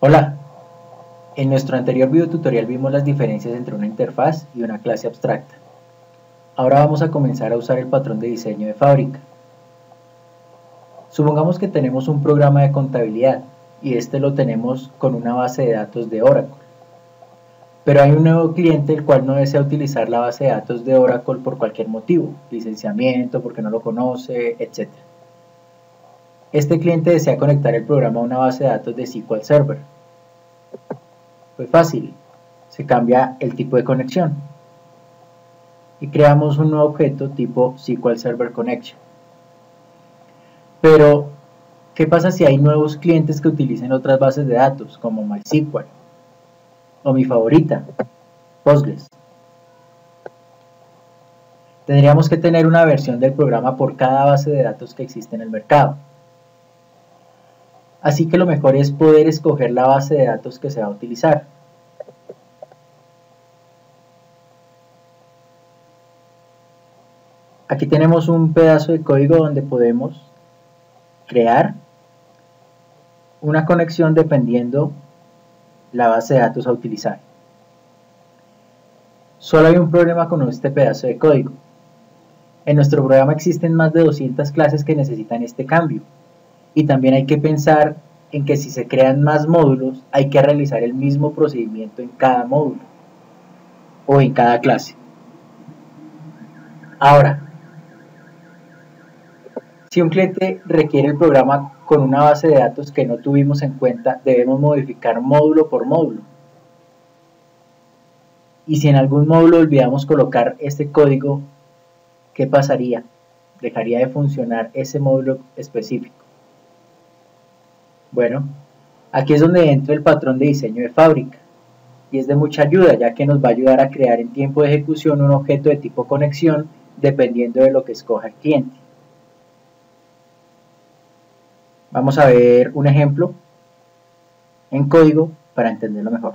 Hola, en nuestro anterior video tutorial vimos las diferencias entre una interfaz y una clase abstracta. Ahora vamos a comenzar a usar el patrón de diseño de fábrica. Supongamos que tenemos un programa de contabilidad y este lo tenemos con una base de datos de Oracle. Pero hay un nuevo cliente el cual no desea utilizar la base de datos de Oracle por cualquier motivo, licenciamiento, porque no lo conoce, etc. Este cliente desea conectar el programa a una base de datos de SQL Server. Pues fácil, se cambia el tipo de conexión y creamos un nuevo objeto tipo SQL Server Connection. Pero, ¿qué pasa si hay nuevos clientes que utilicen otras bases de datos como MySQL o mi favorita, Postgres? Tendríamos que tener una versión del programa por cada base de datos que existe en el mercado. Así que lo mejor es poder escoger la base de datos que se va a utilizar. Aquí tenemos un pedazo de código donde podemos crear una conexión dependiendo la base de datos a utilizar. Solo hay un problema con este pedazo de código. En nuestro programa existen más de 200 clases que necesitan este cambio. Y también hay que pensar en que si se crean más módulos, hay que realizar el mismo procedimiento en cada módulo o en cada clase. Ahora, si un cliente requiere el programa con una base de datos que no tuvimos en cuenta, debemos modificar módulo por módulo. Y si en algún módulo olvidamos colocar este código, ¿qué pasaría? Dejaría de funcionar ese módulo específico. Bueno, aquí es donde entra el patrón de diseño de fábrica y es de mucha ayuda, ya que nos va a ayudar a crear en tiempo de ejecución un objeto de tipo conexión dependiendo de lo que escoja el cliente. Vamos a ver un ejemplo en código para entenderlo mejor.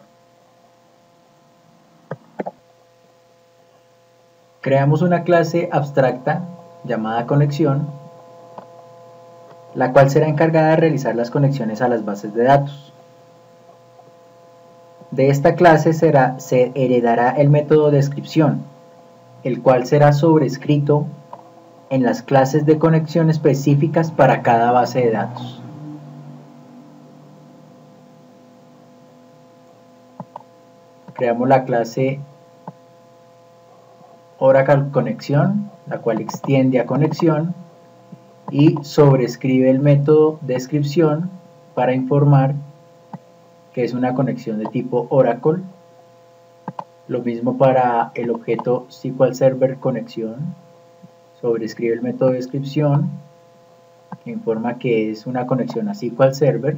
Creamos una clase abstracta llamada conexión, la cual será encargada de realizar las conexiones a las bases de datos. De esta clase se heredará el método descripción, el cual será sobrescrito en las clases de conexión específicas para cada base de datos. Creamos la clase Oracle Conexión, la cual extiende a conexión y sobrescribe el método descripción para informar que es una conexión de tipo Oracle. Lo mismo para el objeto SQL Server Conexión, sobrescribe el método descripción que informa que es una conexión a SQL Server,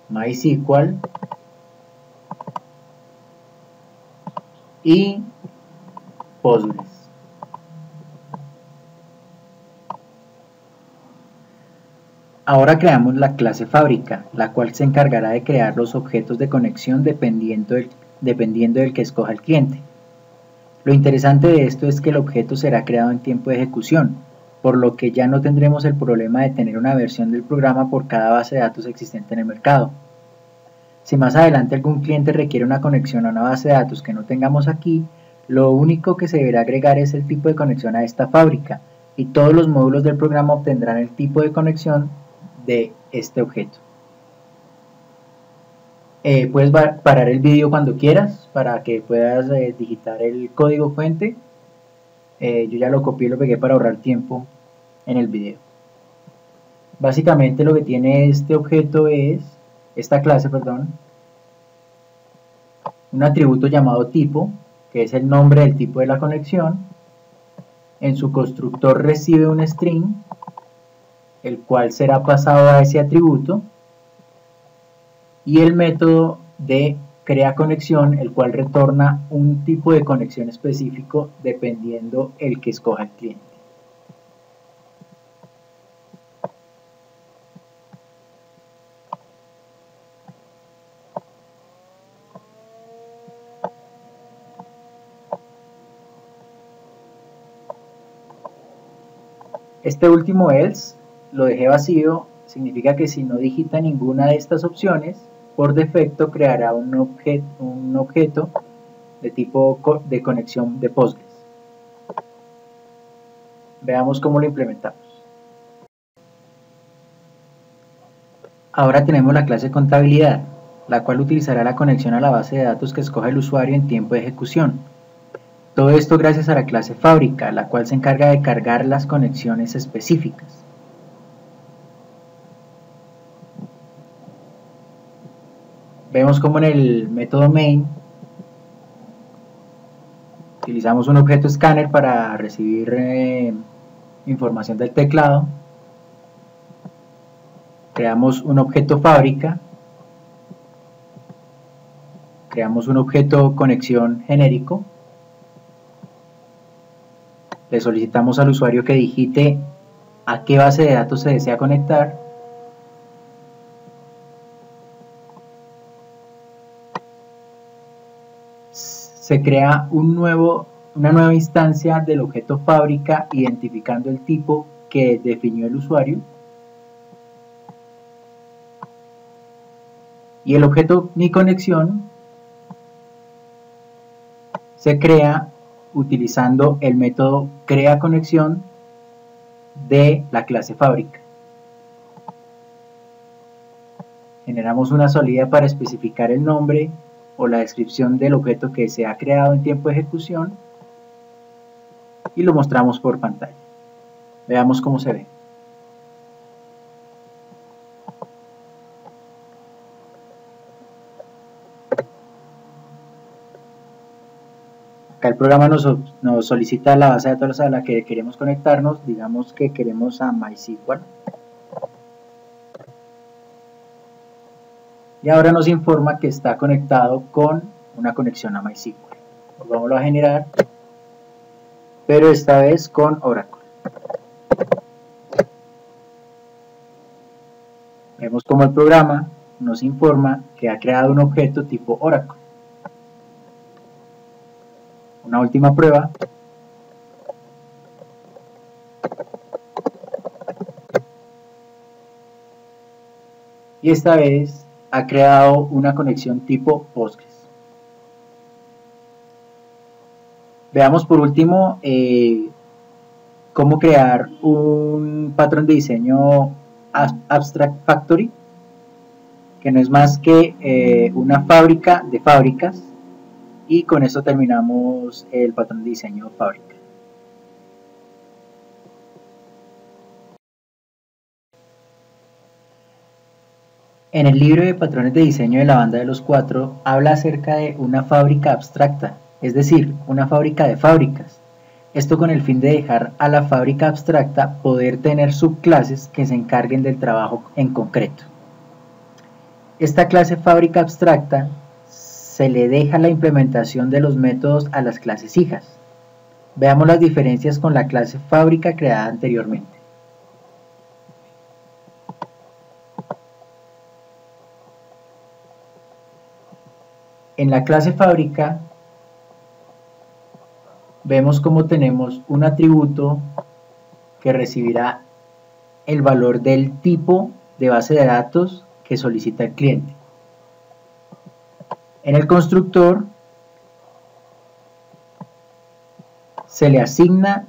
MySQL y Postgres. Ahora creamos la clase fábrica, la cual se encargará de crear los objetos de conexión dependiendo del que escoja el cliente. Lo interesante de esto es que el objeto será creado en tiempo de ejecución, por lo que ya no tendremos el problema de tener una versión del programa por cada base de datos existente en el mercado. Si más adelante algún cliente requiere una conexión a una base de datos que no tengamos aquí, lo único que se deberá agregar es el tipo de conexión a esta fábrica, y todos los módulos del programa obtendrán el tipo de conexión de este objeto. Puedes parar el vídeo cuando quieras para que puedas digitar el código fuente. Yo ya lo copié y lo pegué para ahorrar tiempo en el video. Básicamente lo que tiene este objeto es, esta clase, perdón, un atributo llamado tipo, que es el nombre del tipo de la conexión. En su constructor recibe un string, el cual será pasado a ese atributo, y el método de crea conexión, el cual retorna un tipo de conexión específico dependiendo el que escoja el cliente. Este último else lo dejé vacío significa que si no digita ninguna de estas opciones, por defecto creará un objeto de tipo de conexión de Postgres. Veamos cómo lo implementamos. Ahora tenemos la clase contabilidad, la cual utilizará la conexión a la base de datos que escoja el usuario en tiempo de ejecución. Todo esto gracias a la clase fábrica, la cual se encarga de cargar las conexiones específicas. Vemos como en el método main utilizamos un objeto escáner para recibir información del teclado. Creamos un objeto fábrica. Creamos un objeto conexión genérico. Le solicitamos al usuario que digite a qué base de datos se desea conectar. Se crea una nueva instancia del objeto fábrica identificando el tipo que definió el usuario. Y el objeto mi conexión se crea utilizando el método crea conexión de la clase fábrica. Generamos una salida para especificar el nombre o la descripción del objeto que se ha creado en tiempo de ejecución y lo mostramos por pantalla. Veamos cómo se ve. Acá el programa nos solicita la base de datos a la que queremos conectarnos. Digamos que queremos a MySQL. Y ahora nos informa que está conectado con una conexión a MySQL. Volvámoslo a generar, pero esta vez con Oracle. Vemos como el programa nos informa que ha creado un objeto tipo Oracle. Una última prueba. Y esta vez ha creado una conexión tipo Postgres. Veamos por último cómo crear un patrón de diseño Abstract Factory, que no es más que una fábrica de fábricas, y con esto terminamos el patrón de diseño fábrica. En el libro de patrones de diseño de la banda de los cuatro habla acerca de una fábrica abstracta, es decir, una fábrica de fábricas. Esto con el fin de dejar a la fábrica abstracta poder tener subclases que se encarguen del trabajo en concreto. Esta clase fábrica abstracta se le deja la implementación de los métodos a las clases hijas. Veamos las diferencias con la clase fábrica creada anteriormente. En la clase fábrica vemos cómo tenemos un atributo que recibirá el valor del tipo de base de datos que solicita el cliente. En el constructor se le asigna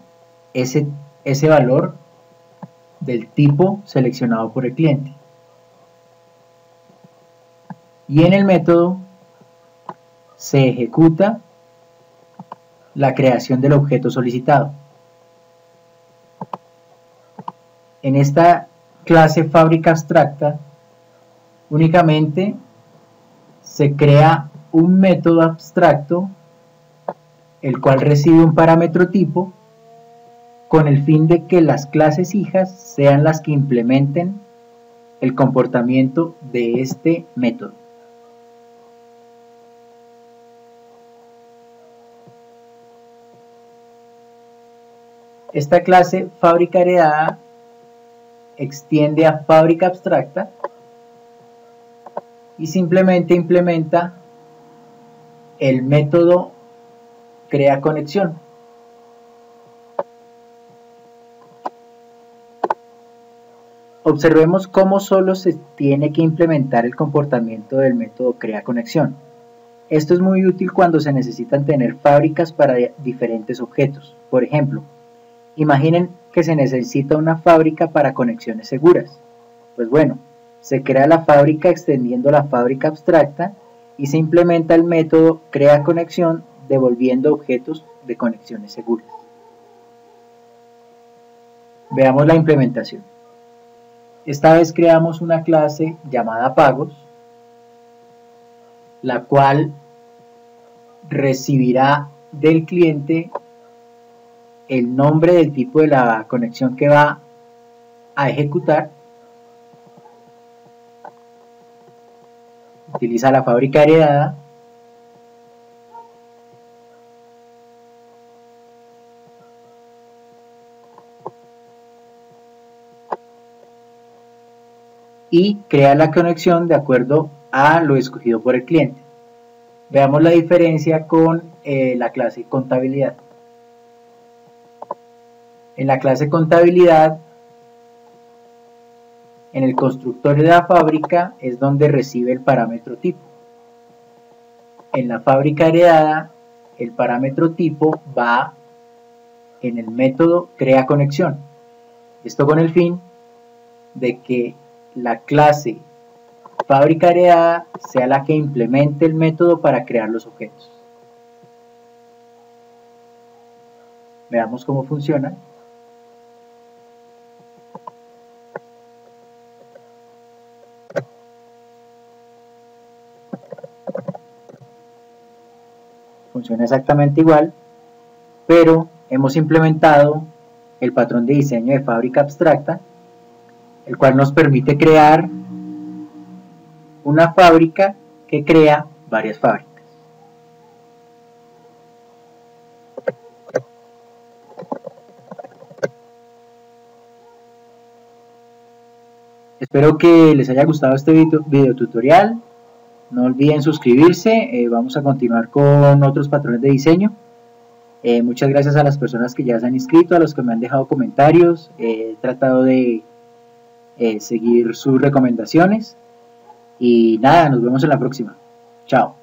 ese valor del tipo seleccionado por el cliente. Y en el método se ejecuta la creación del objeto solicitado. En esta clase fábrica abstracta únicamente se crea un método abstracto el cual recibe un parámetro tipo con el fin de que las clases hijas sean las que implementen el comportamiento de este método. Esta clase fábrica heredada extiende a fábrica abstracta y simplemente implementa el método crea conexión. Observemos cómo solo se tiene que implementar el comportamiento del método crea conexión. Esto es muy útil cuando se necesitan tener fábricas para diferentes objetos. Por ejemplo, imaginen que se necesita una fábrica para conexiones seguras. Pues bueno, se crea la fábrica extendiendo la fábrica abstracta y se implementa el método crea conexión devolviendo objetos de conexiones seguras. Veamos la implementación. Esta vez creamos una clase llamada pagos, la cual recibirá del cliente el nombre del tipo de la conexión que va a ejecutar. Utiliza la fábrica heredada. Y crea la conexión de acuerdo a lo escogido por el cliente. Veamos la diferencia con la clase contabilidad. En la clase contabilidad, en el constructor de la fábrica es donde recibe el parámetro tipo. En la fábrica heredada, el parámetro tipo va en el método crea conexión. Esto con el fin de que la clase fábrica heredada sea la que implemente el método para crear los objetos. Veamos cómo funciona. Funciona exactamente igual, pero hemos implementado el patrón de diseño de fábrica abstracta, el cual nos permite crear una fábrica que crea varias fábricas. Espero que les haya gustado este video tutorial. No olviden suscribirse. Vamos a continuar con otros patrones de diseño. Muchas gracias a las personas que ya se han inscrito, a los que me han dejado comentarios. He tratado de seguir sus recomendaciones. Y nada, nos vemos en la próxima. Chao.